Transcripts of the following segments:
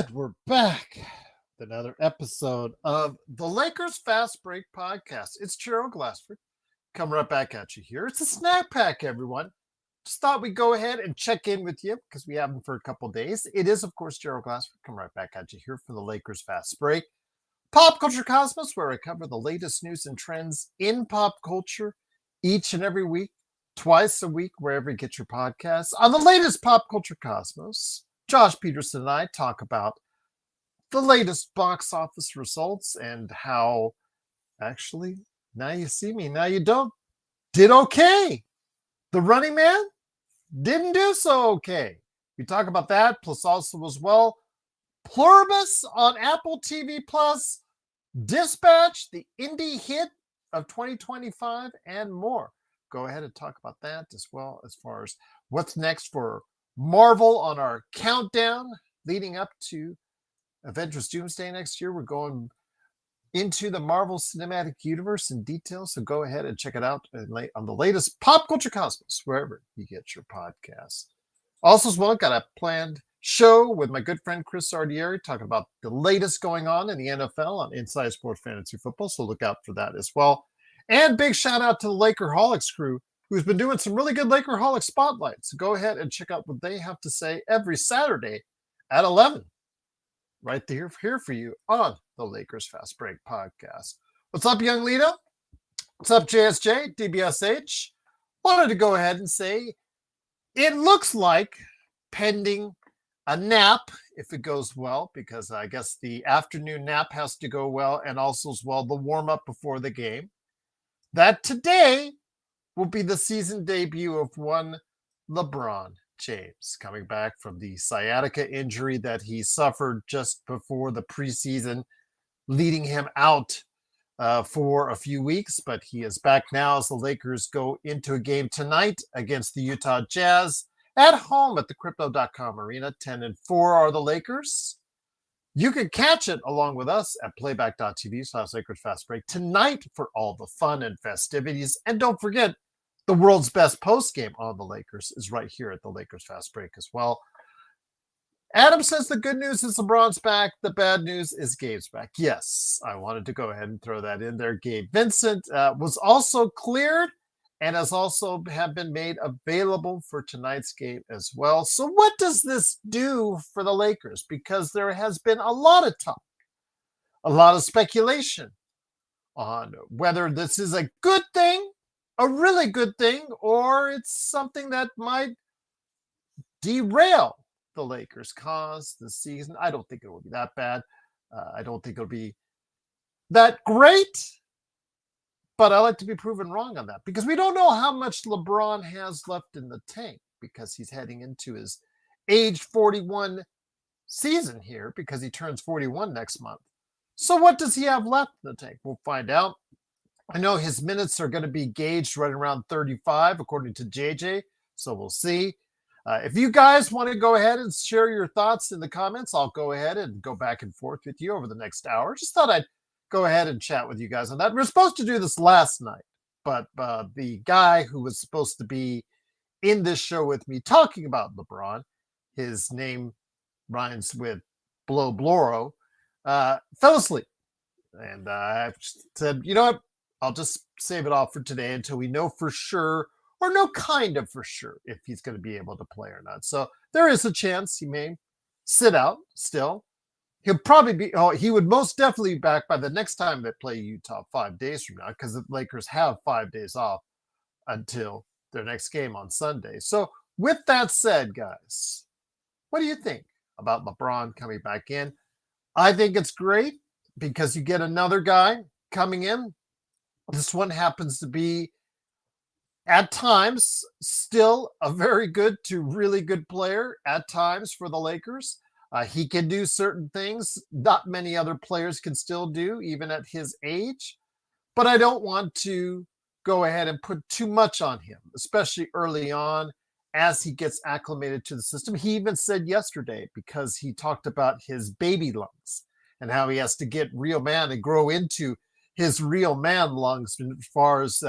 And we're back with another episode of the Lakers Fast Break Podcast. It's Gerald Glassford coming right back at you here. It's a snack pack, everyone. Just thought we'd go ahead and check in with you because we haven't for a couple days. It is, of course, Gerald Glassford coming right back at you here for the Lakers Fast Break. Pop Culture Cosmos, where I cover the latest news and trends in pop culture each and every week, twice a week, wherever you get your podcasts. On the latest Pop Culture Cosmos, Josh Peterson and I talk about the latest box office results and how, actually, now you see me, now you don't, did okay. The Running Man didn't do so okay. We talk about that, plus also as well, Pluribus on Apple TV Plus, Dispatch, the indie hit of 2025, and more. Go ahead and talk about that as well as far as what's next for Marvel on our countdown leading up to Avengers Doomsday next year. We're going into the Marvel Cinematic Universe in detail, so go ahead and check it out on the latest Pop Culture Cosmos, wherever you get your podcasts. Also as well, got a planned show with my good friend Chris Sardieri talking about the latest going on in the NFL on Inside Sports Fantasy Football, so look out for that as well. And big shout out to the Lakerholics crew, who's been doing some really good Lakerholics spotlights. So go ahead and check out what they have to say every Saturday at 11. Right there here for you on the Lakers Fast Break Podcast. What's up, young Lita? What's up, JSJ, DBSH? Wanted to go ahead and say it looks like, pending a nap, if it goes well, because I guess the afternoon nap has to go well, and also as well the warm-up before the game, that today will be the season debut of one LeBron James, coming back from the sciatica injury that he suffered just before the preseason, leading him out for a few weeks. But he is back now as the Lakers go into a game tonight against the Utah Jazz at home at the Crypto.com Arena. 10-4 are the Lakers. You can catch it along with us at playback.tv/Lakers Fast Break tonight for all the fun and festivities. And don't forget, the world's best post game on the Lakers is right here at the Lakers Fast Break as well. Adam says the good news is LeBron's back. The bad news is Gabe's back. Yes, I wanted to go ahead and throw that in there. Gabe Vincent was also cleared and has also have been made available for tonight's game as well. So what does this do for the Lakers? Because there has been a lot of talk, a lot of speculation on whether this is a good thing, a really good thing, or it's something that might derail the Lakers' cause this season. I don't think it will be that bad. I don't think it'll be that great, but I like to be proven wrong on that because we don't know how much LeBron has left in the tank because he's heading into his age 41 season here because he turns 41 next month. So what does he have left in the tank? We'll find out. I know his minutes are going to be gauged right around 35, according to JJ. So we'll see. If you guys want to go ahead and share your thoughts in the comments, I'll go ahead and go back and forth with you over the next hour. Just thought I'd go ahead and chat with you guys on that. We were supposed to do this last night, but the guy who was supposed to be in this show with me talking about LeBron, his name rhymes with Bloro, fell asleep. And I said, you know what? I'll just save it off for today until we know for sure, or know kind of for sure, if he's going to be able to play or not. So there is a chance he may sit out still. He'll probably be, he would most definitely be back by the next time they play Utah 5 days from now, because the Lakers have 5 days off until their next game on Sunday. So with that said, guys, what do you think about LeBron coming back in? I think it's great because you get another guy coming in. This one happens to be, at times, still a very good to really good player at times for the Lakers. He can do certain things not many other players can still do, even at his age. But I don't want to go ahead and put too much on him, especially early on as he gets acclimated to the system. He even said yesterday, because he talked about his baby lungs and how he has to get real man and grow into his real man lungs as far as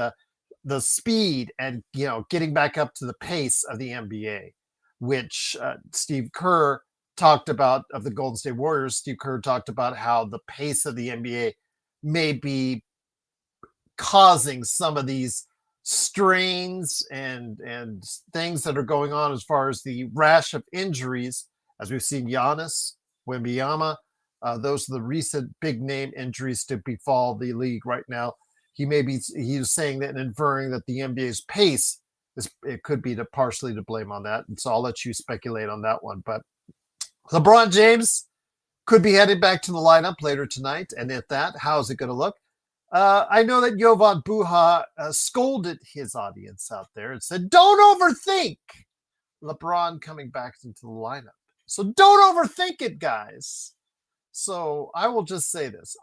the speed and, getting back up to the pace of the NBA, which Steve Kerr talked about of the Golden State Warriors, Steve Kerr talked about how the pace of the NBA may be causing some of these strains and things that are going on as far as the rash of injuries, as we've seen Giannis, Wembanyama. Those are the recent big name injuries to befall the league right now. He was saying that and inferring that the NBA's pace it could be partially to blame on that. And so I'll let you speculate on that one. But LeBron James could be headed back to the lineup later tonight. And at that, how is it going to look? I know that Jovan Buha scolded his audience out there and said, don't overthink LeBron coming back into the lineup. So don't overthink it, guys. So I will just say this.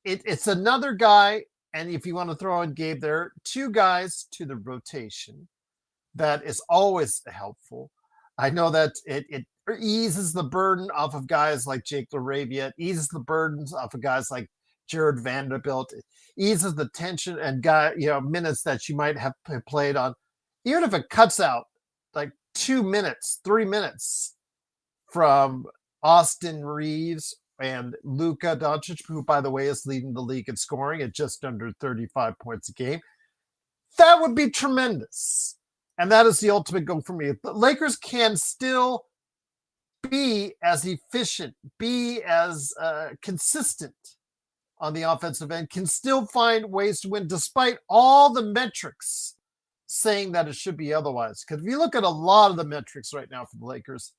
It's another guy, and if you want to throw in Gabe there, two guys to the rotation that is always helpful. I know that it eases the burden off of guys like Jake LaRavia. It eases the burdens off of guys like Jared Vanderbilt. It eases the tension and minutes that you might have played on, even if it cuts out like 2 minutes, 3 minutes from Austin Reeves and Luka Doncic, who, by the way, is leading the league in scoring at just under 35 points a game. That would be tremendous. And that is the ultimate goal for me. The Lakers can still be as efficient, be as consistent on the offensive end, can still find ways to win despite all the metrics saying that it should be otherwise. Because if you look at a lot of the metrics right now for the Lakers,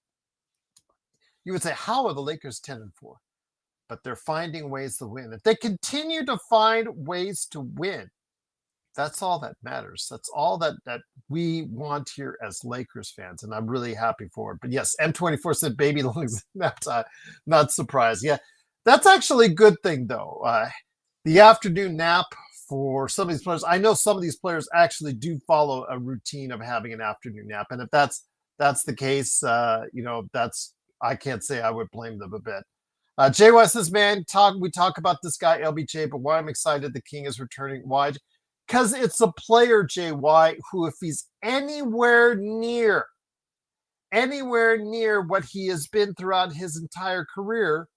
you would say, how are the Lakers 10-4? But they're finding ways to win. If they continue to find ways to win, that's all that matters. That's all that we want here as Lakers fans, and I'm really happy for it. But yes, M24 said baby lungs. Not surprised. Yeah, that's actually a good thing, though. The afternoon nap for some of these players. I know some of these players actually do follow a routine of having an afternoon nap, and if that's the case, I can't say I would blame them a bit. JY says, man, we talk about this guy, LBJ, but why I'm excited the King is returning. Why? Because it's a player, JY, who if he's anywhere near what he has been throughout his entire career,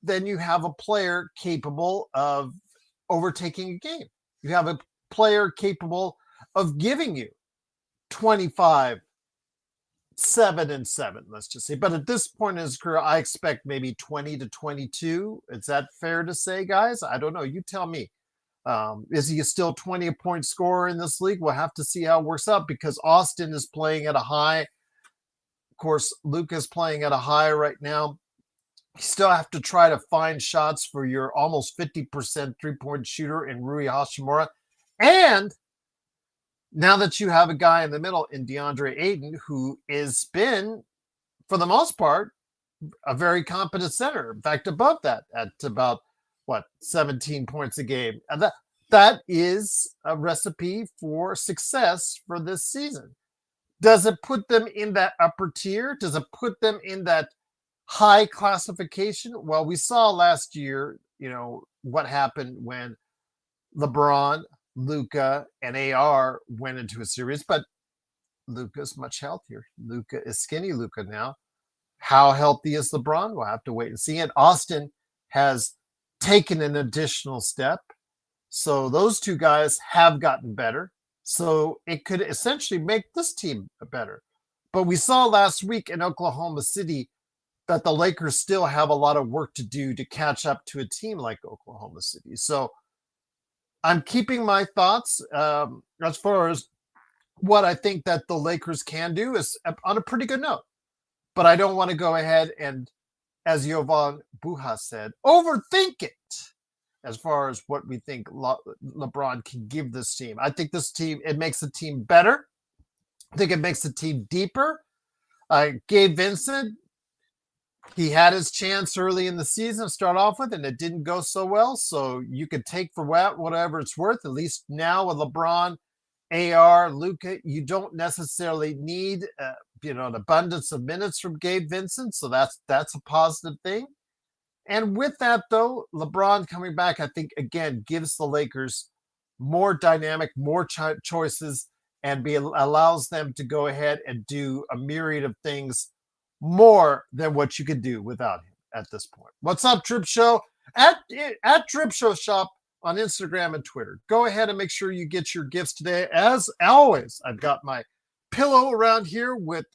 then you have a player capable of overtaking a game. You have a player capable of giving you 25, 7-7, let's just say. But at this point in his career, I expect maybe 20 to 22. Is that fair to say, guys? I don't know. You tell me. Is he still 20-point scorer in this league? We'll have to see how it works out because Austin is playing at a high. Of course, Luka's playing at a high right now. You still have to try to find shots for your almost 50% three-point shooter in Rui Hachimura. And now that you have a guy in the middle in DeAndre Ayton, who has been, for the most part, a very competent center. In fact, above that at about, 17 points a game. And that is a recipe for success for this season. Does it put them in that upper tier? Does it put them in that high classification? Well, we saw last year, what happened when LeBron, Luka, and AR went into a series, but Luka's much healthier. Luka is skinny Luka now. How healthy is LeBron? We'll have to wait and see. And Austin has taken an additional step. So those two guys have gotten better. So it could essentially make this team better. But we saw last week in Oklahoma City that the Lakers still have a lot of work to do to catch up to a team like Oklahoma City. So I'm keeping my thoughts as far as what I think that the Lakers can do is on a pretty good note. But I don't want to go ahead and, as Jovan Buha said, overthink it as far as what we think LeBron can give this team. I think this team, it makes the team better. I think it makes the team deeper. Gabe Vincent, he had his chance early in the season to start off with, and it didn't go so well. So you could take for whatever it's worth. At least now with LeBron, AR, Luka, you don't necessarily need an abundance of minutes from Gabe Vincent. So that's a positive thing. And with that, though, LeBron coming back, I think, again, gives the Lakers more dynamic, more choices, and allows them to go ahead and do a myriad of things more than what you could do without him at this point. What's up, Drip Show? At Drip Show Shop on Instagram and Twitter. Go ahead and make sure you get your gifts today. As always, I've got my pillow around here with,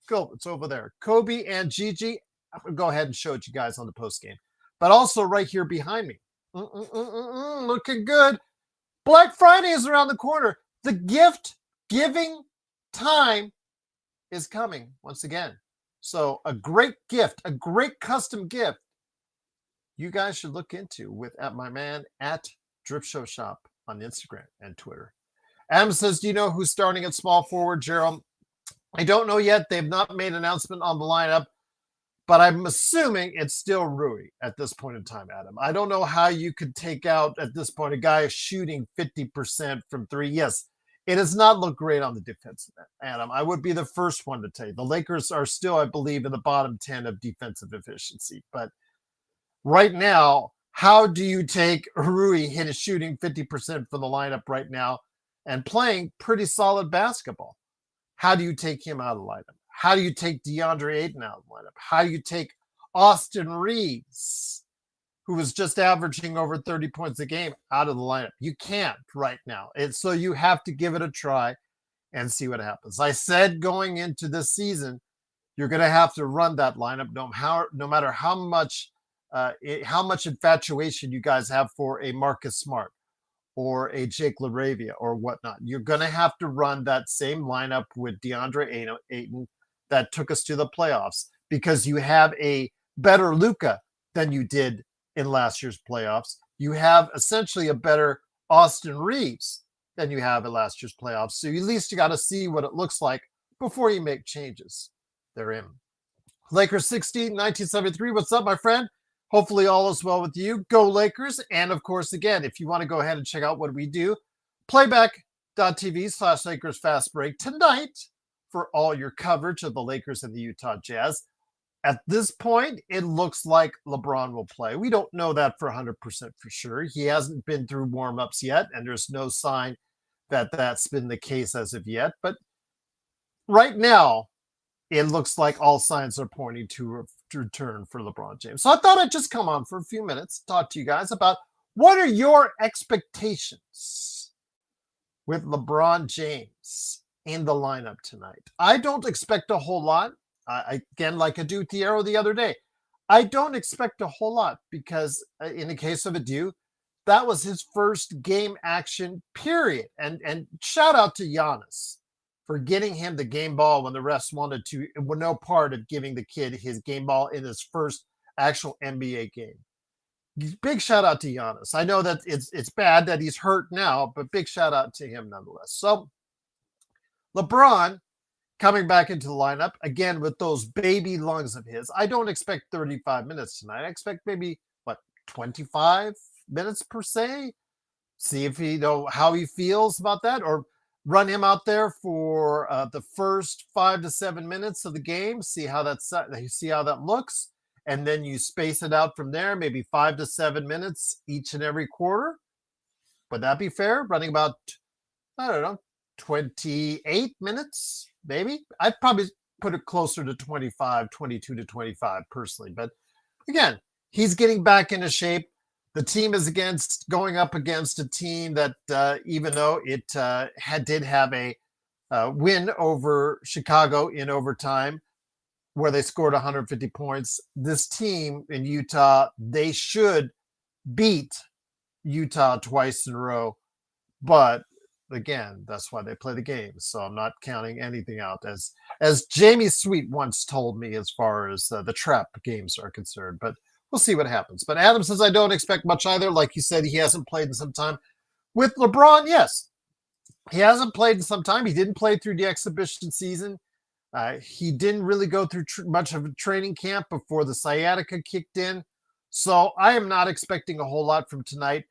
it's over there, Kobe and Gigi. I'm going to go ahead and show it to you guys on the post game. But also right here behind me. Looking good. Black Friday is around the corner. The gift giving time is coming once again. So a great gift, a great custom gift you guys should look into with at my man at Drip Show Shop on Instagram and Twitter. Adam says, do you know who's starting at small forward, Jerome? I don't know yet. They've not made an announcement on the lineup, but I'm assuming it's still Rui at this point in time, Adam. I don't know how you could take out at this point a guy shooting 50% from three. Yes, it does not look great on the defensive end, Adam. I would be the first one to tell you. The Lakers are still, I believe, in the bottom 10 of defensive efficiency. But right now, how do you take Rui shooting 50% from the lineup right now and playing pretty solid basketball? How do you take him out of the lineup? How do you take DeAndre Ayton out of the lineup? How do you take Austin Reeves, who was just averaging over 30 points a game, out of the lineup? You can't right now. And so you have to give it a try and see what happens. I said going into this season, you're going to have to run that lineup no matter how much infatuation you guys have for a Marcus Smart or a Jake LaRavia or whatnot. You're going to have to run that same lineup with DeAndre Ayton that took us to the playoffs, because you have a better Luka than you did in last year's playoffs. You have essentially a better Austin Reeves than you have in last year's playoffs. So at least you got to see what it looks like before you make changes. They're in. Lakers 16, 1973. What's up, my friend? Hopefully all is well with you. Go Lakers. And of course, again, if you want to go ahead and check out what we do, playback.tv/Lakers Fast Break tonight for all your coverage of the Lakers and the Utah Jazz. At this point, it looks like LeBron will play. We don't know that for 100% for sure. He hasn't been through warm-ups yet, and there's no sign that that's been the case as of yet. But right now, it looks like all signs are pointing to return for LeBron James. So I thought I'd just come on for a few minutes, talk to you guys about what are your expectations with LeBron James in the lineup tonight. I don't expect a whole lot. Again, like Adu Thiero the other day, I don't expect a whole lot because in the case of Adu, that was his first game action period. And shout out to Giannis for getting him the game ball when the refs wanted to, were no part of giving the kid his game ball in his first actual NBA game. Big shout out to Giannis. I know that it's bad that he's hurt now, but big shout out to him nonetheless. So LeBron coming back into the lineup, again, with those baby lungs of his. I don't expect 35 minutes tonight. I expect maybe, 25 minutes per se? See if how he feels about that, or run him out there for the first 5 to 7 minutes of the game, see how that looks, and then you space it out from there, maybe 5 to 7 minutes each and every quarter. Would that be fair? Running about, 28 minutes, maybe? I'd probably put it closer to 25, 22 to 25 personally. But again, he's getting back into shape. The team is going up against a team that, even though it did have a win over Chicago in overtime, where they scored 150 points, this team in Utah, they should beat Utah twice in a row. But again, that's why they play the game. So I'm not counting anything out, as Jamie Sweet once told me, as far as the trap games are concerned. But we'll see what happens. But Adam says, I don't expect much either. Like you said, he hasn't played in some time. With LeBron, yes, he hasn't played in some time. He didn't play through the exhibition season. He didn't really go through much of a training camp before the sciatica kicked in. So I am not expecting a whole lot from tonight.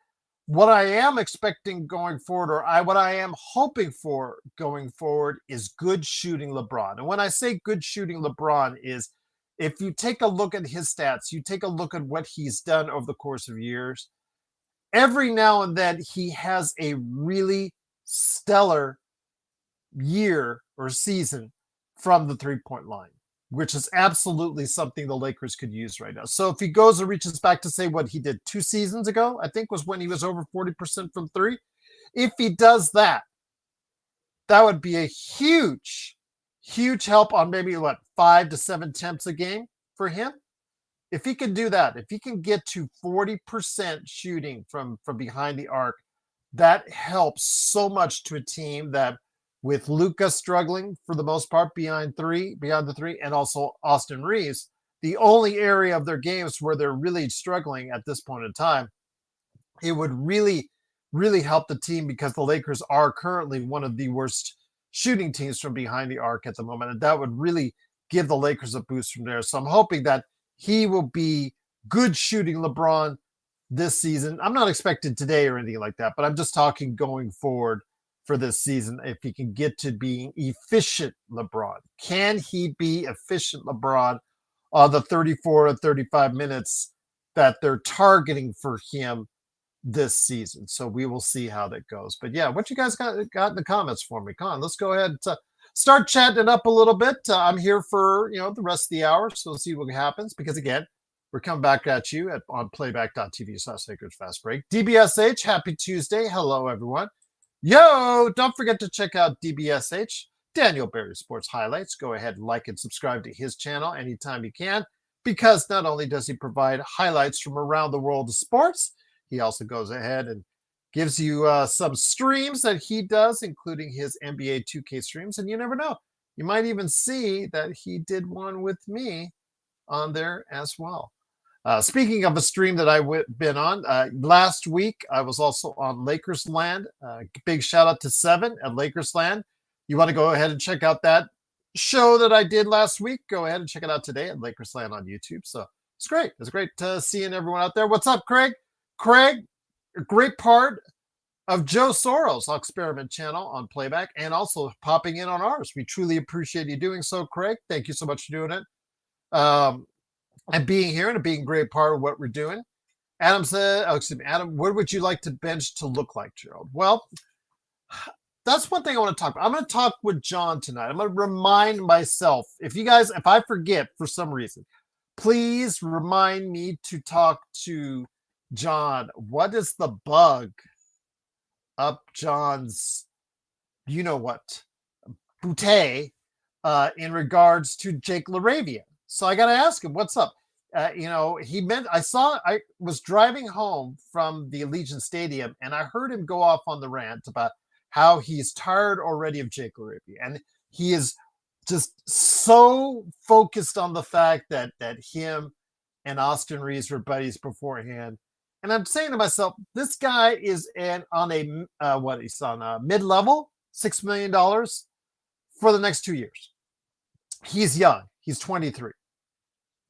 What I am expecting going forward, or what I am hoping for going forward, is good shooting LeBron. And when I say good shooting LeBron is, if you take a look at his stats, you take a look at what he's done over the course of years, every now and then he has a really stellar year or season from the three-point line. which is absolutely something the Lakers could use right now. So if he goes and reaches back to say what he did 2 seasons ago, I think was when he was over 40% from three. If he does that, that would be a huge, huge help on maybe 5 to 7 attempts a game for him. If he can do that, if he can get to 40% shooting from behind the arc, that helps so much to a team that, with Luka struggling for the most part beyond the three, and also Austin Reeves, the only area of their games where they're really struggling at this point in time, it would really, really help the team, because the Lakers are currently one of the worst shooting teams from behind the arc at the moment. And that would really give the Lakers a boost from there. So I'm hoping that he will be good shooting LeBron this season. I'm not expecting today or anything like that, but I'm just talking going forward for this season. If he can get to being efficient LeBron, can he be efficient LeBron on the 34 to 35 minutes that they're targeting for him this season? So we will see how that goes. But yeah, what you guys got in the comments for me? Come on, let's go ahead and start chatting it up a little bit. I'm here for the rest of the hour, so we'll see what happens, because again, we're coming back at you on playback.tv/Lakers Fast Break. DBSH, happy Tuesday. Hello, everyone. Yo, don't forget to check out DBSH, Daniel Berry Sports Highlights. Go ahead and like and subscribe to his channel anytime you can, because not only does he provide highlights from around the world of sports, he also goes ahead and gives you some streams that he does, including his NBA 2K streams. And you never know, you might even see that he did one with me on there as well. Speaking of a stream that I've been on, last week I was also on Lakers Land. Big shout out to Seven at Lakers Land. You want to go ahead and check out that show that I did last week? Go ahead and check it out today at Lakers Land on YouTube. So it's great. It's great seeing everyone out there. What's up, Craig? Craig, a great part of Joe Soros' Experiment channel on Playback, and also popping in on ours. We truly appreciate you doing so, Craig. Thank you so much for doing it. And being here and being a great part of what we're doing. Adam said, Adam, what would you like to bench to look like, Gerald? Well, that's one thing I want to talk about. I'm going to talk with John tonight. I'm going to remind myself, if I forget for some reason, please remind me to talk to John. What is the bug up John's, bootay in regards to Jake LaRavia? So I got to ask him, what's up? I was driving home from the Allegiant Stadium, and I heard him go off on the rant about how he's tired already of Jake LaRavia. And he is just so focused on the fact that him and Austin Reeves were buddies beforehand. And I'm saying to myself, this guy is on a mid-level, $6 million for the next 2 years. He's young. He's 23.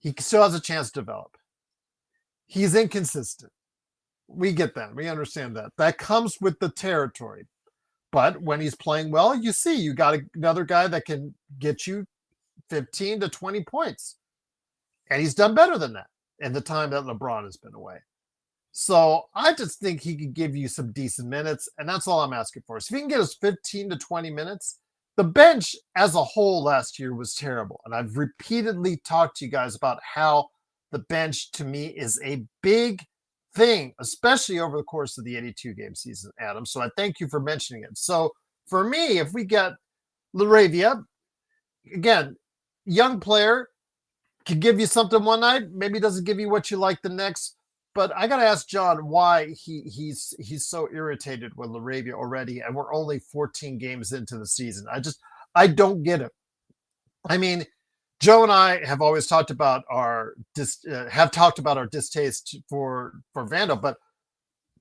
He still has a chance to develop. He's inconsistent. We get that. We understand that. That comes with the territory. But when he's playing well, you got another guy that can get you 15 to 20 points. And he's done better than that in the time that LeBron has been away. So I just think he could give you some decent minutes, and that's all I'm asking for. So if he can get us 15 to 20 minutes, the bench as a whole last year was terrible. And I've repeatedly talked to you guys about how the bench to me is a big thing, especially over the course of the 82-game season, Adam. So I thank you for mentioning it. So for me, if we get LaRavia, again, young player, can give you something one night, maybe doesn't give you what you like the next. But I got to ask John why he's so irritated with LaRavia already, and we're only 14 games into the season. I don't get it. I mean, Joe and I have always talked about our distaste for Vando, but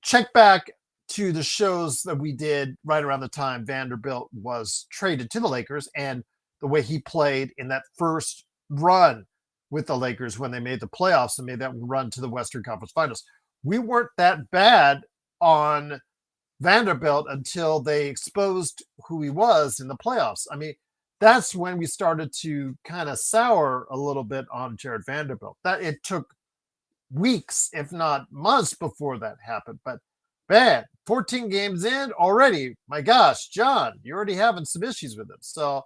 check back to the shows that we did right around the time Vanderbilt was traded to the Lakers, and the way he played in that first run with the Lakers when they made the playoffs and made that run to the Western Conference Finals. We weren't that bad on Vanderbilt until they exposed who he was in the playoffs. I mean, that's when we started to kind of sour a little bit on Jared Vanderbilt. That it took weeks, if not months, before that happened. But man, 14 games in already, my gosh, John, you're already having some issues with him. So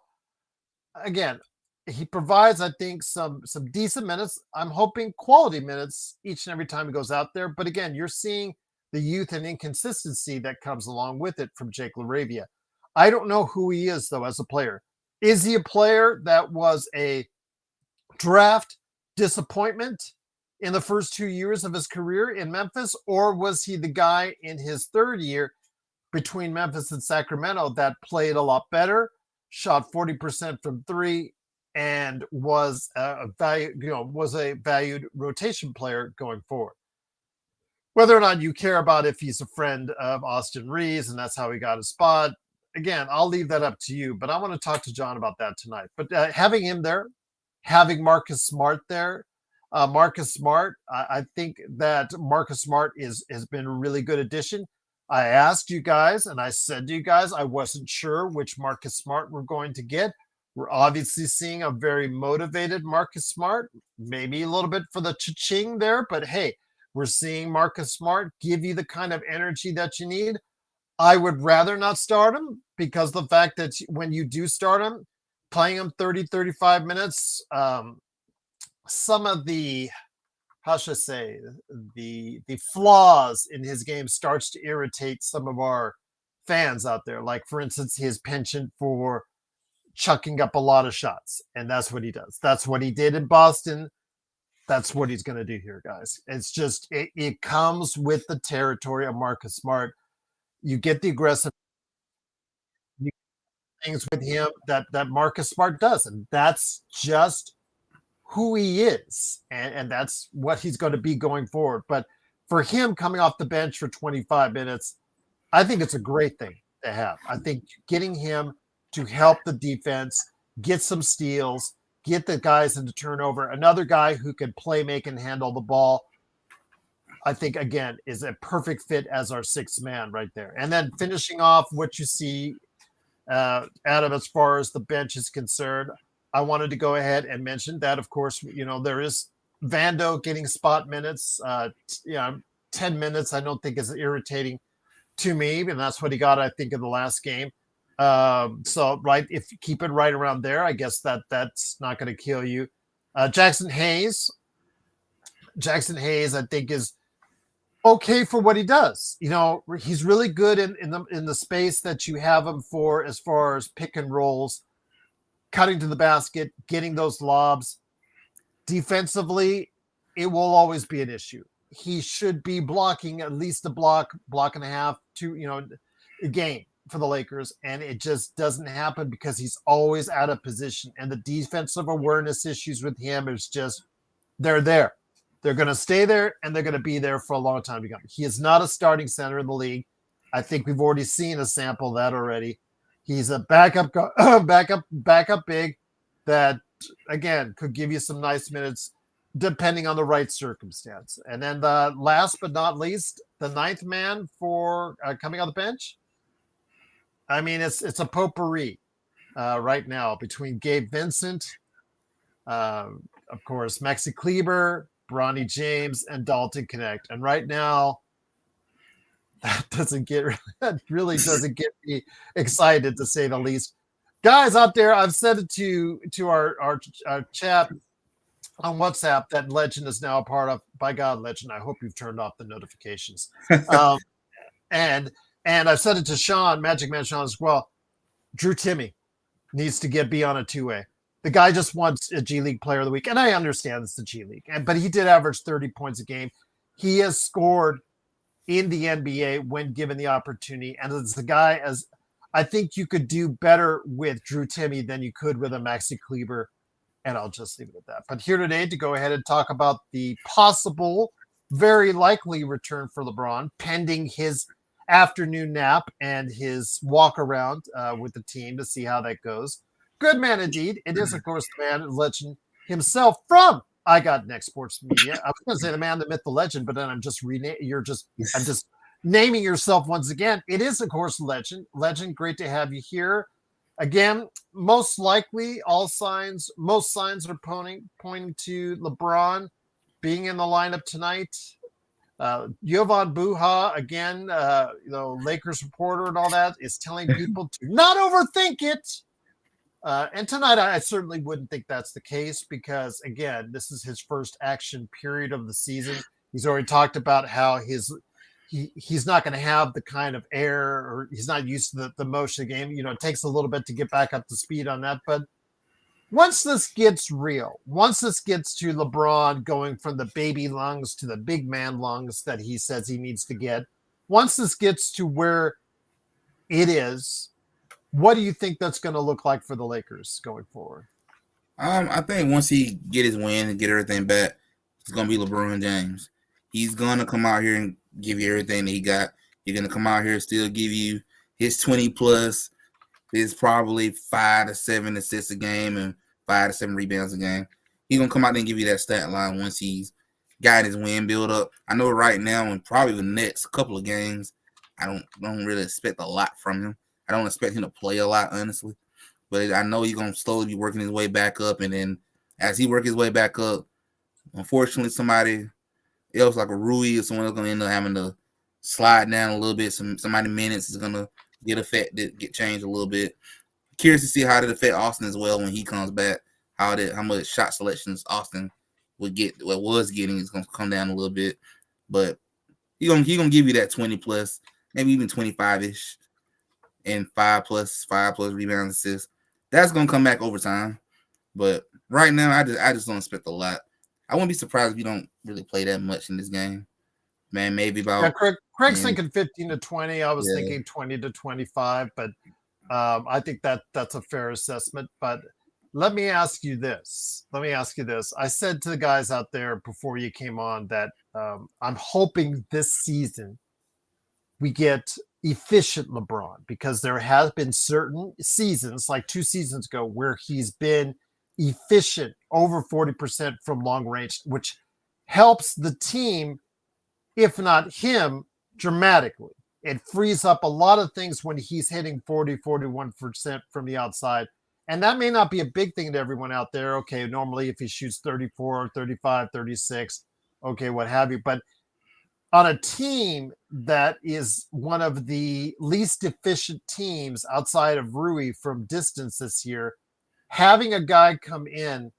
again, he provides, I think, some decent minutes. I'm hoping quality minutes each and every time he goes out there. But again, you're seeing the youth and inconsistency that comes along with it from Jake LaRavia. I don't know who he is, though, as a player. Is he a player that was a draft disappointment in the first 2 years of his career in Memphis, or was he the guy in his third year between Memphis and Sacramento that played a lot better, shot 40% from three, and was a valued rotation player going forward? Whether or not you care about if he's a friend of Austin Reeves and that's how he got his spot, again, I'll leave that up to you. But I want to talk to John about that tonight. But having him there, having Marcus Smart there, Marcus Smart, I think that Marcus Smart has been a really good addition. I asked you guys, and I said to you guys, I wasn't sure which Marcus Smart we're going to get. We're obviously seeing a very motivated Marcus Smart, maybe a little bit for the cha-ching there, but hey, we're seeing Marcus Smart give you the kind of energy that you need. I would rather not start him because the fact that when you do start him, playing him 30, 35 minutes, some of the, how should I say, the flaws in his game starts to irritate some of our fans out there. Like, for instance, his penchant for chucking up a lot of shots. And that's what he does. That's what he did in Boston. That's what he's going to do here, guys. It's just, it comes with the territory of Marcus Smart. You get the aggressive things with him that Marcus Smart does. And that's just who he is. And that's what he's going to be going forward. But for him coming off the bench for 25 minutes, I think it's a great thing to have. I think getting him to help the defense, get some steals, get the guys into turnover, another guy who can play, make, and handle the ball, I think, again, is a perfect fit as our sixth man right there. And then finishing off what you see, Adam, as far as the bench is concerned, I wanted to go ahead and mention that, of course, there is Vando getting spot minutes. 10 minutes I don't think is irritating to me, and that's what he got, I think, in the last game. So right, if you keep it right around there, I guess that's not going to kill you. Jackson Hayes, I think, is okay for what he does. He's really good in the space that you have him for, as far as pick and rolls, cutting to the basket, getting those lobs. Defensively, it will always be an issue. He should be blocking at least a block and a half a game for the Lakers, and it just doesn't happen because he's always out of position. And the defensive awareness issues with him is just, they're there. They're going to stay there, and they're going to be there for a long time to come. He is not a starting center in the league. I think we've already seen a sample of that already. He's a backup big that, again, could give you some nice minutes depending on the right circumstance. And then the last but not least, the ninth man for coming on the bench. I mean, it's a potpourri right now between Gabe Vincent, of course, Maxi Kleber, Bronny James, and Dalton Connect. And right now, that really doesn't get me excited, to say the least. Guys out there, I've said it to our chat on WhatsApp that Legend is now a part of. By God, Legend, I hope you've turned off the notifications. And I've said it to Sean, Magic Man Sean, as well. Drew Timme needs to be on a two-way. The guy just wants a G League Player of the Week, and I understand it's the G League, but he did average 30 points a game. He has scored in the NBA when given the opportunity, and it's the guy, as I think you could do better with Drew Timme than you could with a Maxi Kleber, and I'll just leave it at that. But here today to go ahead and talk about the possible, very likely return for LeBron, pending his afternoon nap and his walk around with the team to see how that goes. Good man indeed. It is, of course, the man, Legend himself from I Got Next Sports Media. I was going to say the man, the myth, the legend, but then I'm just naming yourself once again. It is, of course, Legend. Legend, great to have you here. Again, most likely, most signs are pointing to LeBron being in the lineup tonight. Jovan Buha, again, Lakers reporter and all that, is telling people to not overthink it. And tonight, I certainly wouldn't think that's the case because, again, this is his first action period of the season. He's already talked about how he's not going to have the kind of air, or he's not used to the motion of the game. It takes a little bit to get back up to speed on that. But once this gets real, once this gets to LeBron going from the baby lungs to the big man lungs that he says he needs to get, once this gets to where it is, what do you think that's going to look like for the Lakers going forward? I think once he get his win and get everything back, it's gonna be LeBron James. He's gonna come out here and give you everything that he got. He's gonna come out here and still give you his 20 plus, his probably 5 to 7 assists a game and 5 to 7 rebounds a game. He's gonna come out there and give you that stat line once he's got his win build up. I know right now and probably the next couple of games, I don't really expect a lot from him. I don't expect him to play a lot, honestly. But I know he's gonna slowly be working his way back up, and then as he works his way back up, unfortunately, somebody else like a Rui or someone else gonna end up having to slide down a little bit. Somebody minutes is gonna get affected, get changed a little bit. Curious to see how it affect Austin as well when he comes back. How much shot selections Austin would get, what was getting is gonna come down a little bit, but he gonna give you that 20 plus, maybe even 25-ish, and 5 plus rebounds, assists. That's gonna come back over time. But right now, I just don't expect a lot. I wouldn't be surprised if you don't really play that much in this game. Man, maybe about Craig's thinking 15 to 20. I was thinking 20 to 25, but I think that's a fair assessment. But let me ask you this. I said to the guys out there before you came on that I'm hoping this season we get efficient LeBron, because there has been certain seasons, like 2 seasons ago, where he's been efficient over 40% from long range, which helps the team, if not him, dramatically. It frees up a lot of things when he's hitting 41% from the outside. And that may not be a big thing to everyone out there. Okay, normally if he shoots 34, 35, 36, okay, what have you. But on a team that is one of the least efficient teams outside of Rui from distance this year, having a guy come in,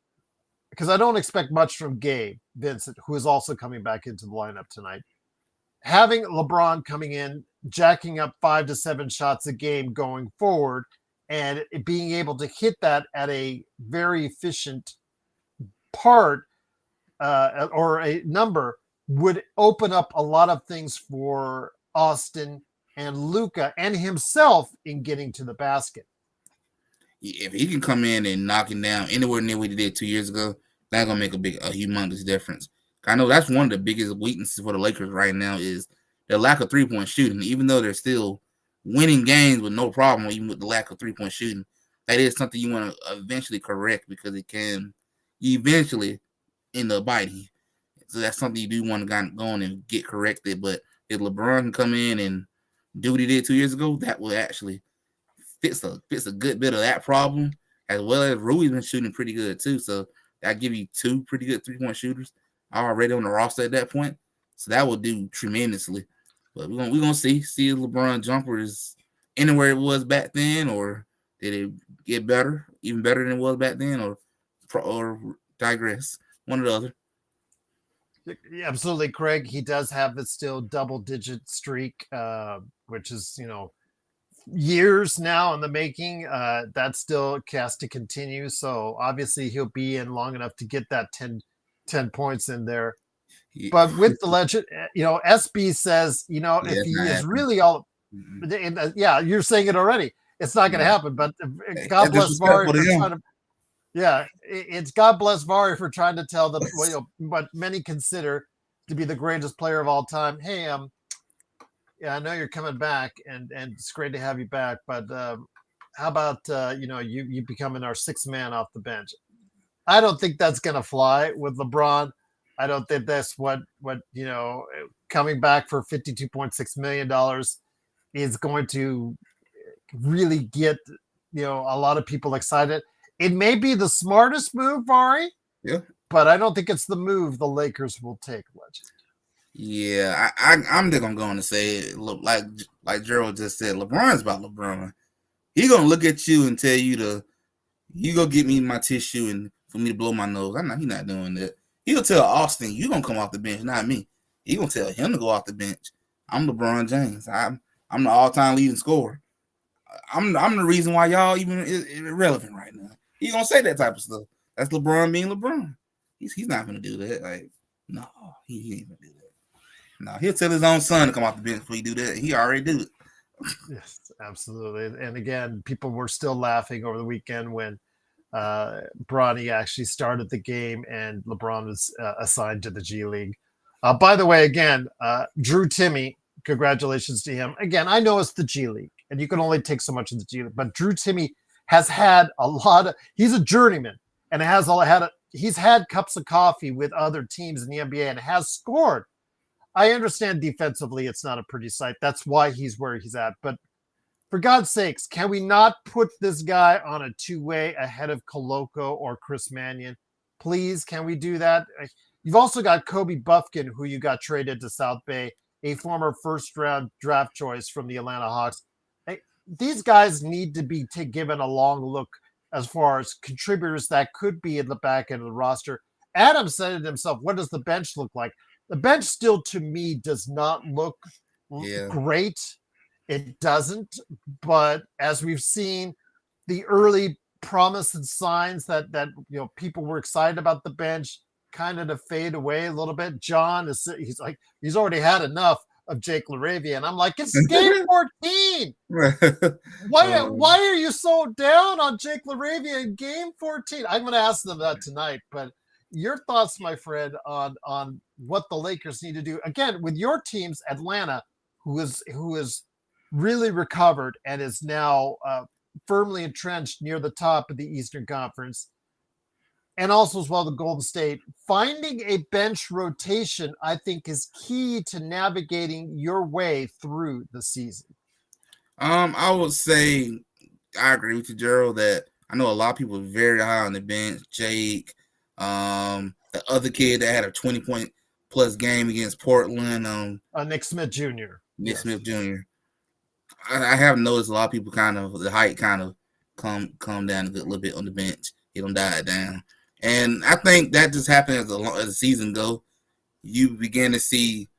because I don't expect much from Gabe Vincent, who is also coming back into the lineup tonight. Having LeBron coming in, jacking up 5 to 7 shots a game going forward, and being able to hit that at a very efficient part or a number would open up a lot of things for Austin and Luka and himself in getting to the basket. If he can come in and knock it down anywhere near what he did 2 years ago, that's gonna make a humongous difference. I know that's one of the biggest weaknesses for the Lakers right now is their lack of 3-point shooting. Even though they're still winning games with no problem, even with the lack of 3-point shooting, that is something you want to eventually correct, because it can eventually end up biting. So that's something you do want to go on and get corrected. But if LeBron can come in and do what he did 2 years ago, that will actually fix a good bit of that problem, as well as Rui's been shooting pretty good too. So that give you 2 pretty good 3-point shooters already on the roster at that point. So that will do tremendously. But we're gonna see if LeBron jumper is anywhere it was back then, or did it get better, even better than it was back then, or digress, one or the other. Yeah, absolutely, Craig. He does have a still double-digit streak, which is years now in the making. That still has to continue. So obviously he'll be in long enough to get that 10 points in there. Yeah. But with the legend, SB says, if he is really all, yeah, you're saying it already. It's not going to happen. But God bless Vari for trying to. Yeah, it's God bless Vari for trying to tell them what many consider to be the greatest player of all time. Hey, yeah, I know you're coming back, and it's great to have you back. But how about you becoming our 6th man off the bench? I don't think that's going to fly with LeBron. I don't think that's what coming back for $52.6 million is going to really get a lot of people excited. It may be the smartest move, Vari. Yeah. But I don't think it's the move the Lakers will take, Legend. Yeah, I'm just gonna go on and say, look, like Gerald just said, LeBron's about LeBron. He gonna look at you and tell you to You go get me my tissue and for me to blow my nose. He's not doing that. He'll tell Austin, you gonna come off the bench, not me. He gonna tell him to go off the bench. I'm LeBron James. I'm the all-time leading scorer. I'm the reason why y'all even irrelevant right now. He gonna say that type of stuff. That's LeBron being LeBron. He's not gonna do that. Like, no, he ain't gonna do that. No, he'll tell his own son to come off the bench before he do that. He already do it. Yes, absolutely. And again, people were still laughing over the weekend when Bronny actually started the game and LeBron was assigned to the G League. By the way, again, Drew Timme, congratulations to him. Again, I know it's the G League and you can only take so much of the G League, but Drew Timme has had a lot of, he's a journeyman and he's had cups of coffee with other teams in the NBA and has scored. I understand defensively it's not a pretty sight. That's why he's where he's at. But for God's sakes, can we not put this guy on a two-way ahead of Koloko or Chris Mannion? Please, can we do that? You've also got Kobe Buffkin, who you got traded to South Bay, a former first-round draft choice from the Atlanta Hawks. These guys need to be given a long look as far as contributors that could be in the back end of the roster. Adam said it himself. What does the bench look like? The bench still, to me, does not look great. It doesn't. But as we've seen, the early promise and signs that people were excited about the bench kind of to fade away a little bit. John he's like he's already had enough of Jake LaRavia, and I'm like, it's game 14. Why are you so down on Jake LaRavia in game 14? I'm going to ask them that tonight, but your thoughts, my friend, on what the Lakers need to do again with your teams, Atlanta, who is really recovered and is now firmly entrenched near the top of the Eastern Conference, and also as well the Golden State. Finding a bench rotation, I think, is key to navigating your way through the season. I would say I agree with you, Gerald, that I know a lot of people are very high on the bench. Jake, the other kid that had a 20-point plus game against Portland. Nick Smith Jr. Smith Jr. I have noticed a lot of people the height kind of come down a little bit on the bench. He don't die down. And I think that just happened as the season go. You begin to see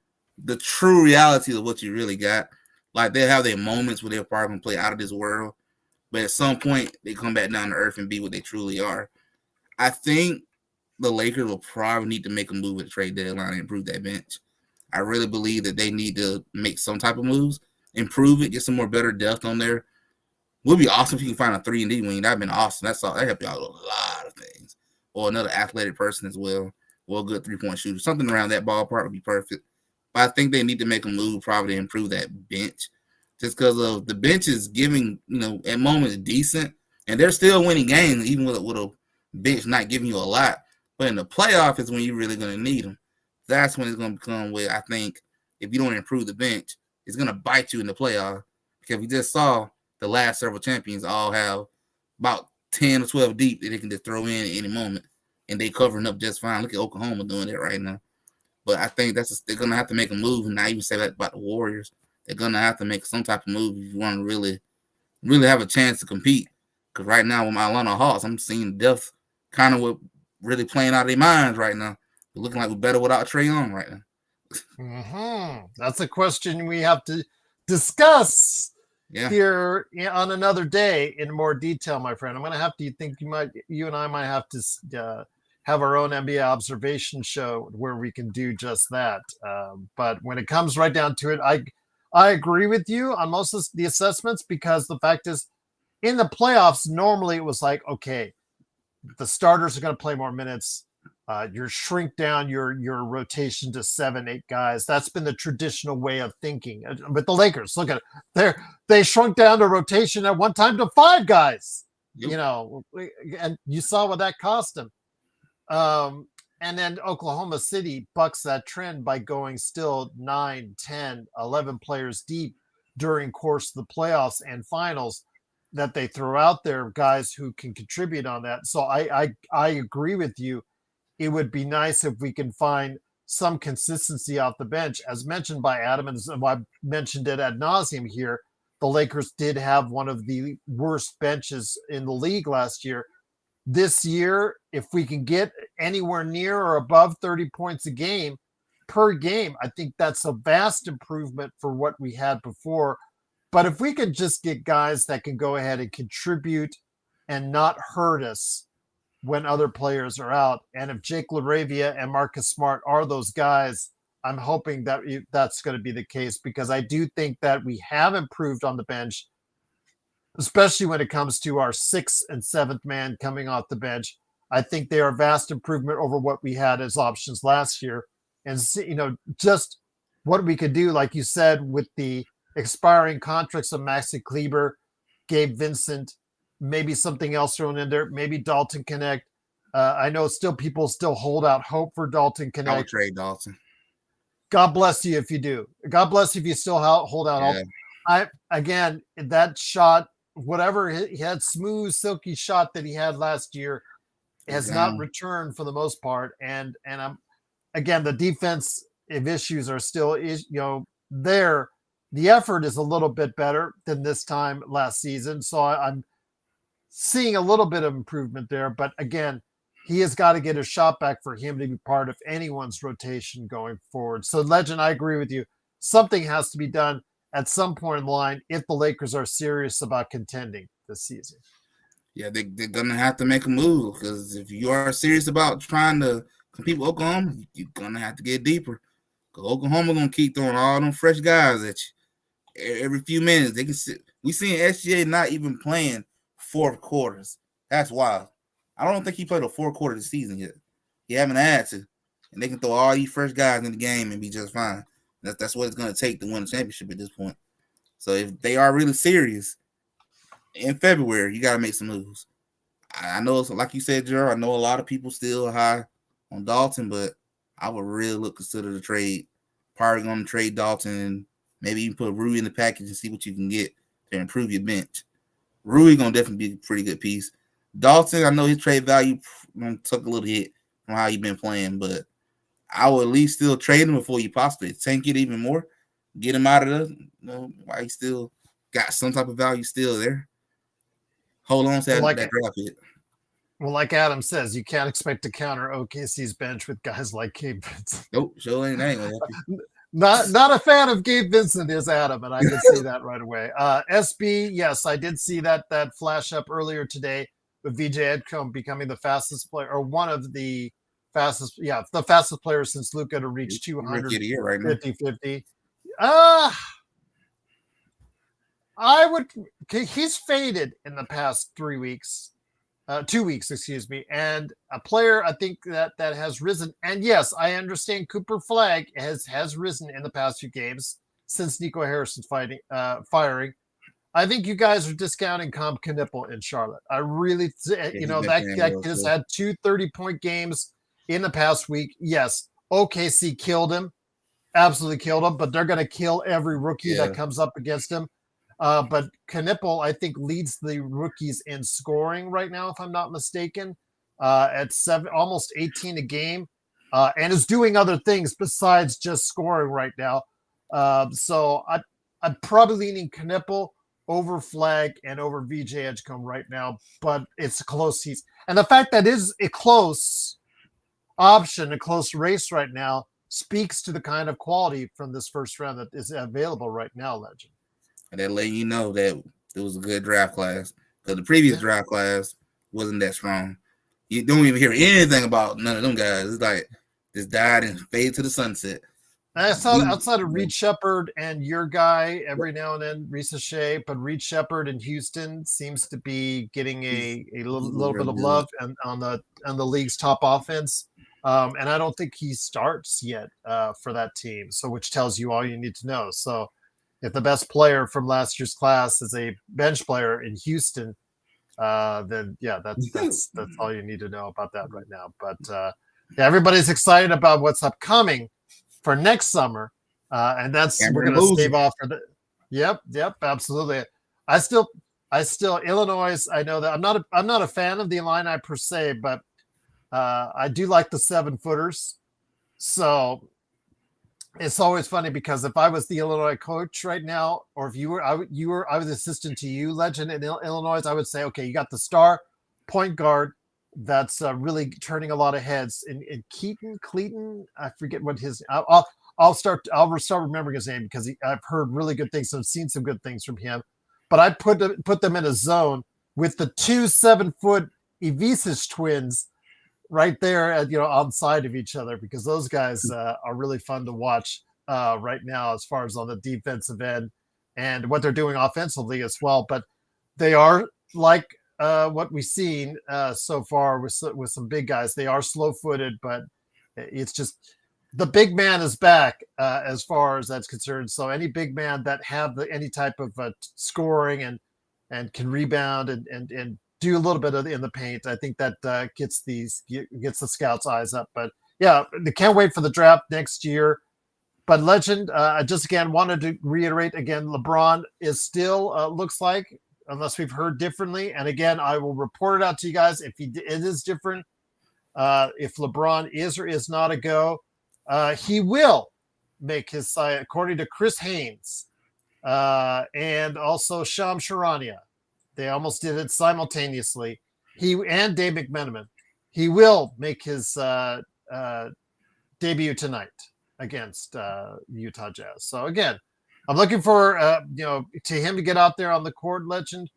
the true reality of what you really got. Like, they have their moments where they're probably going to play out of this world. But at some point, they come back down to earth and be what they truly are. I think the Lakers will probably need to make a move at the trade deadline and improve that bench. I really believe that they need to make some type of moves, improve it, get some more better depth on there. Would be awesome if you can find a 3-and-D wing. That'd been awesome. That's all. That help you out a lot of things. Or another athletic person as well. Or a good 3-point shooter. Something around that ballpark would be perfect. But I think they need to make a move probably to improve that bench. Just because of the bench is giving, at moments decent. And they're still winning games, even with a bench not giving you a lot. But in the playoff is when you're really going to need them. That's when it's going to become where I think if you don't improve the bench, it's going to bite you in the playoff. Because we just saw the last several champions all have about 10 or 12 deep that they can just throw in at any moment. And they covering up just fine. Look at Oklahoma doing that right now. But I think they're going to have to make a move. And I even say that about the Warriors. They're going to have to make some type of move if you want to really, really have a chance to compete. Because right now with my Atlanta Hawks, I'm seeing depth kind of really playing out of their minds right now. We're looking like we're better without Trae Young right now. That's a question we have to discuss here on another day in more detail, my friend. I'm going to have to think you and I might have to have our own NBA observation show where we can do just that. But when it comes right down to it, I agree with you on most of the assessments, because the fact is, in the playoffs, normally it was like, okay, the starters are going to play more minutes. You shrink down your rotation to 7-8 guys. That's been the traditional way of thinking. But the Lakers, look at it. They shrunk down to rotation at one time to 5 guys. Yep. And you saw what that cost them. And then Oklahoma City bucks that trend by going still 9, 10, 11 players deep during course of the playoffs and finals, that they throw out there guys who can contribute on that. So I agree with you. It would be nice if we can find some consistency off the bench. As mentioned by Adam, and I mentioned it ad nauseum here, the Lakers did have one of the worst benches in the league last year. this year, if we can get anywhere near or above 30 points a game per game, I think that's a vast improvement for what we had before. But if we can just get guys that can go ahead and contribute and not hurt us when other players are out, and if Jake LaRavia and Marcus Smart are those guys, I'm hoping that that's going to be the case, because I do think that we have improved on the bench, especially when it comes to our sixth and seventh man coming off the bench. I think they are a vast improvement over what we had as options last year. And, just what we could do, like you said, with the expiring contracts of Maxi Kleber, Gabe Vincent, maybe something else thrown in there, maybe Dalton Connect. I know people still hold out hope for Dalton Connect. I would trade Dalton. God bless you if you do. God bless you if you still hold out hope. Again, that shot, whatever he had, smooth, silky shot that he had last year, has not returned for the most part. And I'm, again, the defensive issues are still, there. The effort is a little bit better than this time last season. So I'm seeing a little bit of improvement there. But again, he has got to get a shot back for him to be part of anyone's rotation going forward. So, Legend, I agree with you. Something has to be done at some point in the line if the Lakers are serious about contending this season. Yeah, they're going to have to make a move, because if you are serious about trying to compete with Oklahoma, you're going to have to get deeper. Because Oklahoma going to keep throwing all them fresh guys at you. Every few minutes, they can sit. We seen SGA not even playing fourth quarters. That's wild. I don't think he played a fourth quarter of the season yet. He haven't had to. And they can throw all these fresh guys in the game and be just fine. That's what it's going to take to win a championship at this point. So if they are really serious, in February, you got to make some moves. I know, like you said, Gerald, I know a lot of people still high on Dalton, but I would really consider the trade. Probably going to trade Dalton and maybe even put Rui in the package and see what you can get to improve your bench. Rui going to definitely be a pretty good piece. Dalton, I know his trade value took a little hit from how he's been playing, but I would at least still trade him before you possibly tank it even more. Get him out of there, while he still got some type of value still there. Hold on to that draft hit. Well, like Adam says, you can't expect to counter OKC's bench with guys like Gabe Vincent. Nope, sure ain't. That ain't gonna help you. Not a fan of Gabe Vincent is Adam, and I can see that right away. SB, yes, I did see that flash up earlier today with VJ Edgecombe becoming the fastest player, or one of the fastest, the fastest player since Luka to reach 200 right now. 50-50. He's faded in the past 2 weeks, excuse me. And a player I think that has risen. And yes, I understand Cooper Flagg has risen in the past few games since Nico Harrison's firing. I think you guys are discounting Comp Knipple in Charlotte. I really, that kid has had 2 30-point games in the past week. Yes, OKC killed him, absolutely killed him, but they're going to kill every rookie that comes up against him. But Knipple, I think, leads the rookies in scoring right now, if I'm not mistaken, at almost 18 a game, and is doing other things besides just scoring right now. So I'm probably leaning Knipple over Flagg and over VJ Edgecombe right now, but it's a close season. And the fact that is a close option, a close race right now, speaks to the kind of quality from this first round that is available right now, Legend. And they're letting you know that it was a good draft class, because the previous draft class wasn't that strong. You don't even hear anything about none of them guys. It's like just died and faded to the sunset. Outside of Reed Shepherd and your guy every now and then, Risa Shea, but Reed Shepherd in Houston seems to be getting a little bit of love on the league's top offense. And I don't think he starts yet for that team. So, which tells you all you need to know. So, if the best player from last year's class is a bench player in Houston, then that's all you need to know about that right now. But everybody's excited about what's upcoming for next summer, and we're going to stave off for the. Yep, absolutely. I still Illinois. I know that I'm not a fan of the Illini per se, but I do like the 7-footers. So it's always funny, because if I was the Illinois coach right now, or if I was assistant to you, Legend, in Illinois, I would say, okay, you got the star point guard, that's really turning a lot of heads. And Cleaton, I forget what his. I'll start remembering his name because I've heard really good things. I've seen some good things from him. But I put them in a zone with the 2 7-foot Evisis twins right there at, on side of each other, because those guys are really fun to watch right now as far as on the defensive end and what they're doing offensively as well. But they are like what we've seen so far with some big guys. They are slow-footed, but it's just the big man is back as far as that's concerned. So any big man that have any type of scoring and can rebound and do a little bit in the paint, I think that gets the scouts' eyes up. But yeah, they can't wait for the draft next year. But Legend, I just again wanted to reiterate again, LeBron is still looks like, unless we've heard differently. And again, I will report it out to you guys if it is different. If LeBron is or is not a go, he will make his side, according to Chris Haynes and also Shams Charania. They almost did it simultaneously. He and Dave McMenamin. He will make his debut tonight against Utah Jazz. So again, I'm looking for to him to get out there on the court, Legend.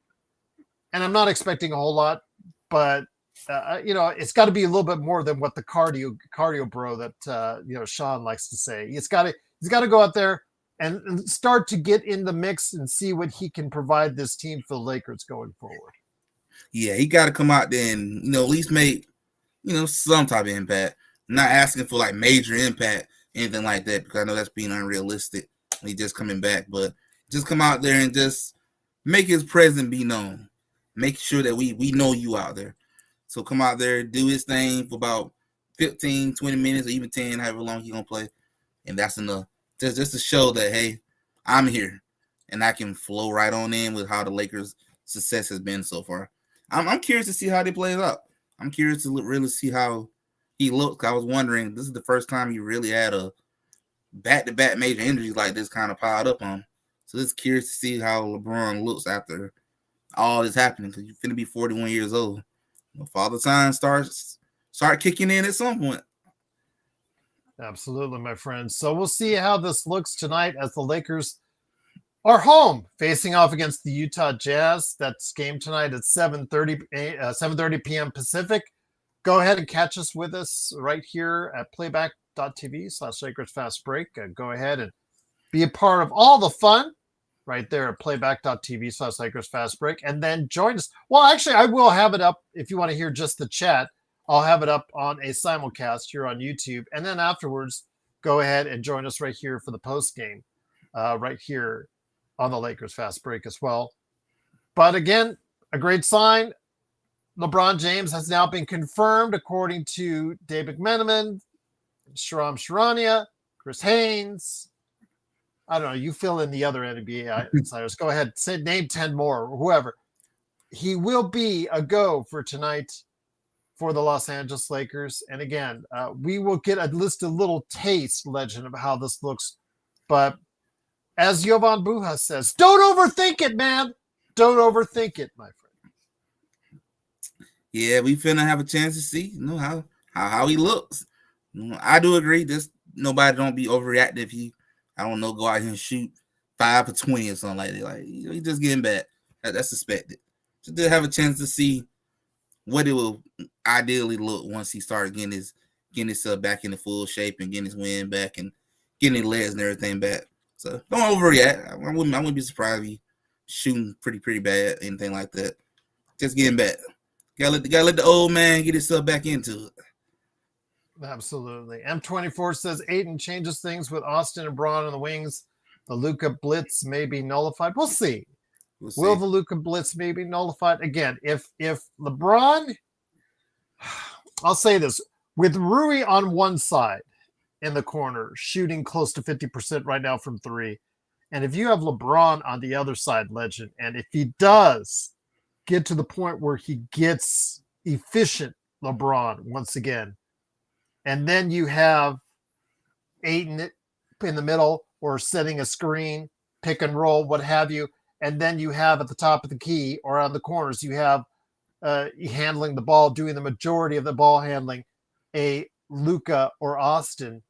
And I'm not expecting a whole lot, but it's got to be a little bit more than what the cardio bro that Sean likes to say. He's got to go out there and start to get in the mix and see what he can provide this team for the Lakers going forward. Yeah, he got to come out there and at least make some type of impact. I'm not asking for like major impact, anything like that, because I know that's being unrealistic. He just coming back, but just come out there and just make his presence be known. Make sure that we know you out there. So come out there, do his thing for about 15, 20 minutes, or even 10, however long he's going to play. And that's enough. Just to show that, hey, I'm here. And I can flow right on in with how the Lakers' success has been so far. I'm curious to see how they play it out. I'm curious to really see how he looks. I was wondering, this is the first time he really had a back-to-back major injuries like this kind of piled up on him. So just curious to see how LeBron looks after all this happening, because you're going to be 41 years old. Father time start kicking in at some point. Absolutely, my friends. So we'll see how this looks tonight as the Lakers are home facing off against the Utah Jazz. That's game tonight at 7:30 p.m. Pacific. Go ahead and catch us with us right here at playback.tv/Lakers Fast Break. Go ahead and be a part of all the fun right there at playback.tv/Lakers Fast Break. And then join us. Well, actually, I will have it up if you want to hear just the chat. I'll have it up on a simulcast here on YouTube. And then afterwards, go ahead and join us right here for the post game, right here on the Lakers Fast Break as well. But again, a great sign. LeBron James has now been confirmed, according to Dave McMenamin, Shams Charania, Chris Haynes. I don't know. You fill in the other NBA insiders. Go ahead. Name 10 more, or whoever. He will be a go for tonight for the Los Angeles Lakers. And again, we will get at least a little taste, Legend, of how this looks. But as Jovan Buha says, don't overthink it, man. Don't overthink it, my friend. Yeah, we finna have a chance to see, how he looks. I do agree. Nobody don't be overreactive. If he, I don't know, go out here and shoot 5 for 20 or something like that. Like, he's just getting back. That's expected. Just to have a chance to see what it will ideally look once he started getting himself back into full shape and getting his wind back and getting his legs and everything back. So don't overreact. I wouldn't be surprised if he shooting pretty bad, anything like that. Just getting back. Gotta let the old man get himself back into it. Absolutely. M24 says Ayton changes things with Austin and Braun on the wings. The Luka Blitz may be nullified. We'll see. Will the Luka Blitz may be nullified? Again, if LeBron, I'll say this, with Rui on one side in the corner, shooting close to 50% right now from three, and if you have LeBron on the other side, Legend, and if he does get to the point where he gets efficient LeBron once again, and then you have Ayton in the middle or setting a screen, pick and roll, what have you, and then you have at the top of the key or on the corners, you have handling the ball, doing the majority of the ball handling, a Luka or Austin,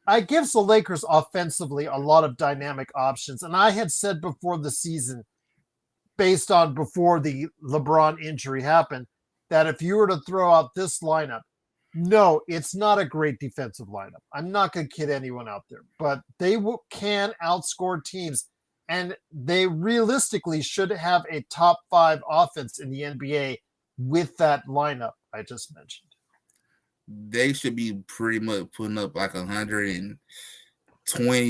it gives the Lakers offensively a lot of dynamic options. And I had said before the season, based on before the LeBron injury happened, that if you were to throw out this lineup, no, it's not a great defensive lineup. I'm not going to kid anyone out there, but they can outscore teams, and they realistically should have a top 5 offense in the NBA with that lineup I just mentioned. They should be pretty much putting up like 120,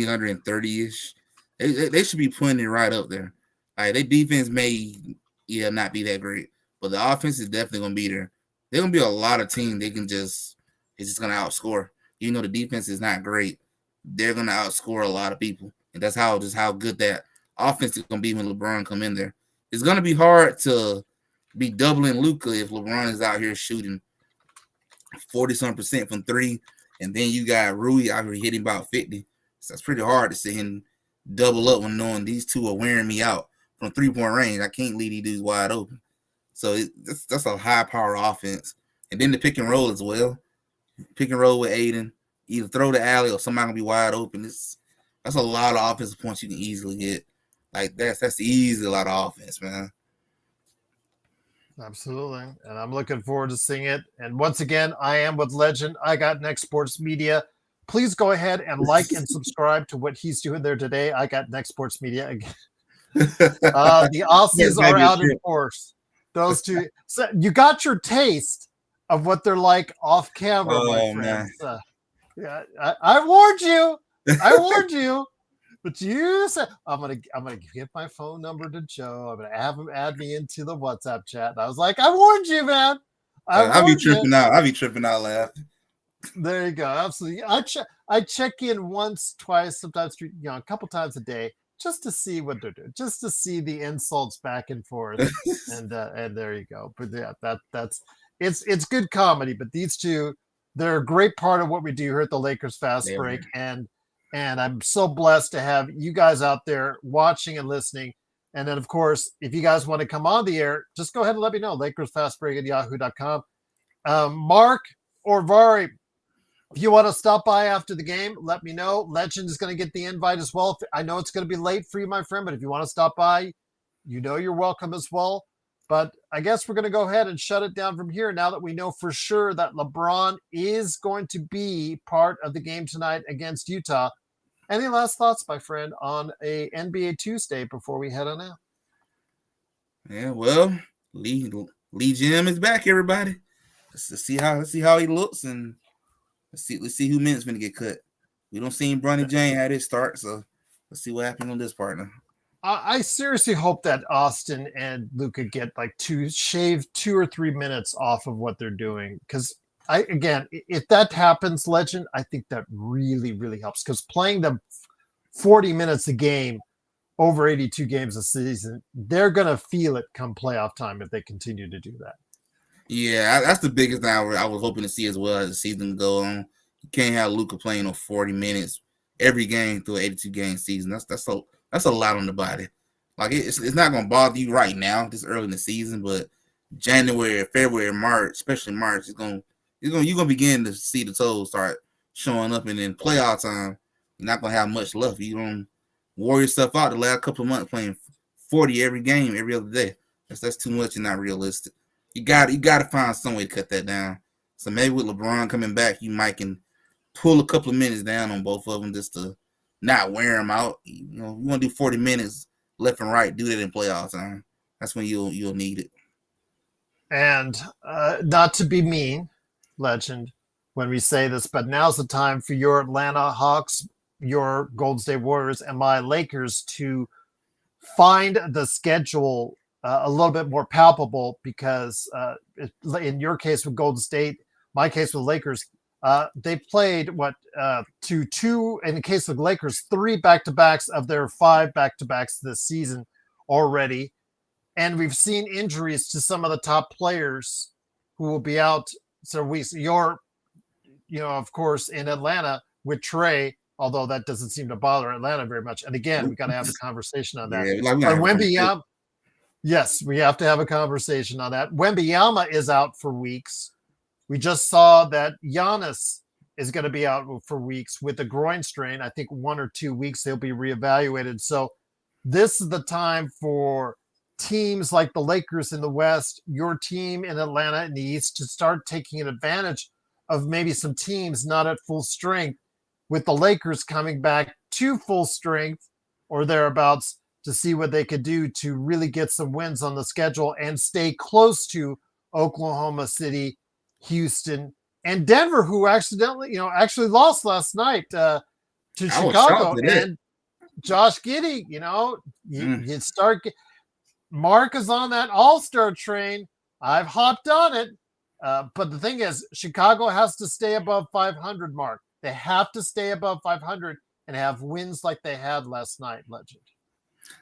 130-ish. They should be putting it right up there. Like, their defense may not be that great, but the offense is definitely going to be there. There's going to be a lot of teams it's just going to outscore. Even though the defense is not great, they're going to outscore a lot of people. And that's how good that offense is going to be when LeBron come in there. It's going to be hard to be doubling Luka if LeBron is out here shooting 40-some% from 3, and then you got Rui out here hitting about 50. So it's pretty hard to sit and double up when knowing these two are wearing me out from 3-point range. I can't leave these dudes wide open. So that's a high-power offense. And then the pick and roll as well. Pick and roll with Aiden. Either throw the alley or somebody going to be wide open. That's a lot of offensive points you can easily get. Like, that's easy, a lot of offense, man. Absolutely. And I'm looking forward to seeing it. And once again, I am with Legend. I got Next Sports Media. Please go ahead and like and subscribe to what he's doing there today. I got Next Sports Media again. The Aussies are out in force. Those two. So you got your taste of what they're like off camera, my friends. Yeah, I warned you. I warned you. But you said I'm gonna give my phone number to Joe. I'm gonna have him add me into the WhatsApp chat. And I was like, I warned you, man. I'll be tripping out. I'll be tripping out laughing. There you go. Absolutely. I check in once, twice, sometimes a couple times a day just to see what they're doing, just to see the insults back and forth. and there you go. But yeah, that's it's good comedy. But these two, they're a great part of what we do here at the Lakers Fast Break. And I'm so blessed to have you guys out there watching and listening. And then, of course, if you guys want to come on the air, just go ahead and let me know. LakersFastBreak@yahoo.com. Mark or Vari, if you want to stop by after the game, let me know. Legend is going to get the invite as well. I know it's going to be late for you, my friend, but if you want to stop by, you're welcome as well. But I guess we're going to go ahead and shut it down from here now that we know for sure that LeBron is going to be part of the game tonight against Utah. Any last thoughts, my friend, on a NBA Tuesday before we head on out? Yeah, well, Lee Jim is back, everybody. Let's see how he looks, and let's see who minutes gonna get cut. We don't see Bronny James at his start, so let's see what happens on this partner. I seriously hope that Austin and Luka get like 2 or 3 minutes off of what they're doing. Because if that happens, Legend, I think that really, really helps. Because playing them 40 minutes a game over 82 games a season, they're going to feel it come playoff time if they continue to do that. Yeah, that's the biggest thing I was hoping to see as well as the season go on. You can't have Luka playing on 40 minutes every game through an 82-game season. That's a lot on the body. Like, it's not going to bother you right now, this early in the season, but January, February, March, especially March, you're going to begin to see the toes start showing up, and then playoff time, you're not going to have much left. You're going to wore yourself out the last couple of months playing 40 every game, every other day. That's too much and not realistic. You got to find some way to cut that down. So maybe with LeBron coming back, you might can pull a couple of minutes down on both of them just to not wear them out. You want to do 40 minutes left and right. Do that in playoff time. That's when you'll need it. And not to be mean, Legend, when we say this, but now's the time for your Atlanta Hawks, your Golden State Warriors, and my Lakers to find the schedule a little bit more palpable, because in your case with Golden State, my case with Lakers, they played two in the case of the Lakers, 3 back-to-backs of their 5 back-to-backs this season already. And we've seen injuries to some of the top players who will be out. So you're, of course, in Atlanta with Trey, although that doesn't seem to bother Atlanta very much. And again, we got to have a conversation on that. Yeah, Yes, we have to have a conversation on that. Wembanyama is out for weeks. We just saw that Giannis is going to be out for weeks with a groin strain. I think 1 or 2 weeks he'll be reevaluated. So this is the time for teams like the Lakers in the West, your team in Atlanta in the East, to start taking advantage of maybe some teams not at full strength, with the Lakers coming back to full strength or thereabouts, to see what they could do to really get some wins on the schedule and stay close to Oklahoma City, Houston, and Denver, who actually lost last night to I was shocked Chicago. at that. And Josh Giddey, you start. Mark is on that all-star train. I've hopped on it. But the thing is, Chicago has to stay above 500, Mark. They have to stay above 500 and have wins like they had last night, Legend.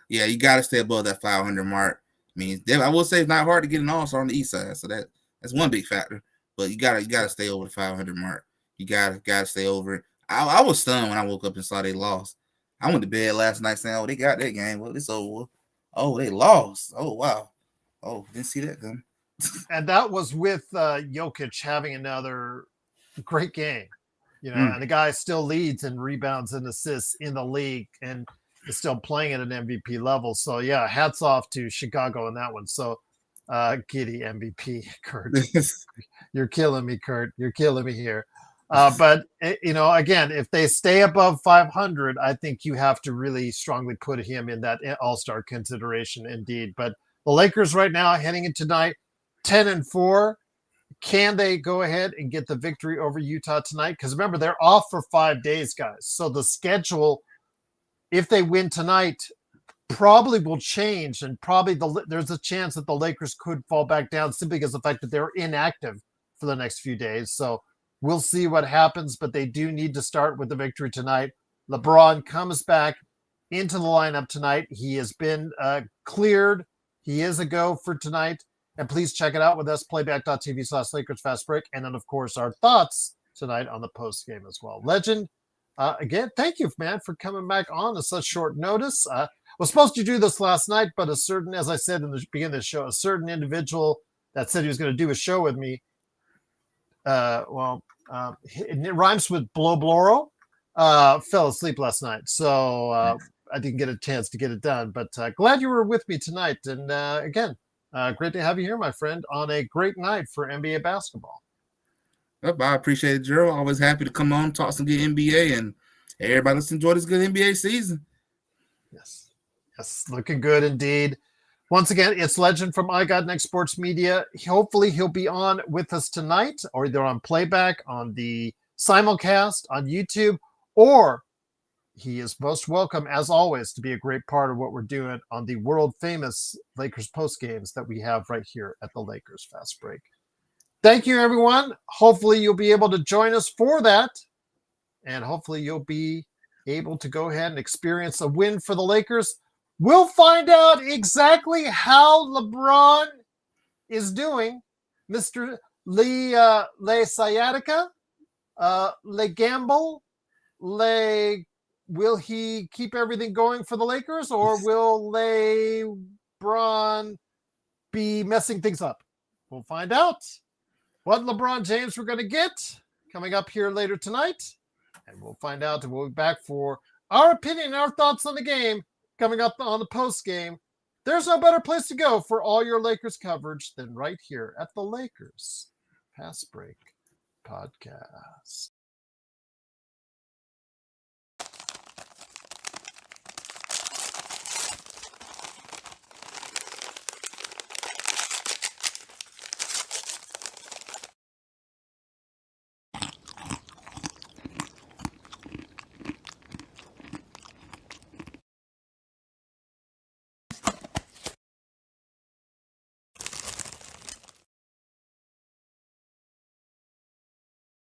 Yeah, you got to stay above that 500 mark. I mean, I will say it's not hard to get an all-star on the east side, so that's one big factor. But you gotta stay over the 500 mark. You gotta stay over it. I was stunned when I woke up and saw they lost. I went to bed last night saying, "Oh, they got that game. Well, it's over. Oh, they lost. Oh, wow. Oh, didn't see that coming." And that was with Jokic having another great game, and the guy still leads in rebounds and assists in the league and is still playing at an MVP level. So yeah, hats off to Chicago in that one. So Giddey MVP, Kurt. You're killing me, Kurt. You're killing me here. But again, if they stay above 500, I think you have to really strongly put him in that all-star consideration indeed. But the Lakers right now heading into tonight, 10-4. Can they go ahead and get the victory over Utah tonight? Because remember, they're off for 5 days, guys. So the schedule, if they win tonight, probably will change, and probably there's a chance that the Lakers could fall back down simply because of the fact that they're inactive for the next few days. So we'll see what happens, but they do need to start with the victory tonight. LeBron comes back into the lineup tonight. He has been cleared. He is a go for tonight. And please check it out with us, playback.tv/Lakers Fast Break. And then, of course, our thoughts tonight on the post game as well. Legend, again, thank you, man, for coming back on at such short notice. Was supposed to do this last night, but as I said in the beginning of the show, a certain individual that said he was going to do a show with me, it rhymes with Bloro, fell asleep last night. So I didn't get a chance to get it done, but glad you were with me tonight. And again, great to have you here, my friend, on a great night for NBA basketball. Yep, I appreciate it, Gerald. Always happy to come on, talk some good NBA, and everybody let's enjoy this good NBA season. Yes, looking good indeed. Once again, it's Legend from I Got Next Sports Media. Hopefully he'll be on with us tonight, or either on playback, on the simulcast, on YouTube, or he is most welcome, as always, to be a great part of what we're doing on the world-famous Lakers post games that we have right here at the Lakers Fast Break. Thank you, everyone. Hopefully you'll be able to join us for that, and hopefully you'll be able to go ahead and experience a win for the Lakers. We'll find out exactly how LeBron is doing. Mr. Le Sciatica, Le Gamble, will he keep everything going for the Lakers, or will LeBron be messing things up? We'll find out what LeBron James we're going to get coming up here later tonight. And we'll find out, and we'll be back for our opinion and our thoughts on the game coming up on the post game. There's no better place to go for all your Lakers coverage than right here at the Lakers Fast Break Podcast.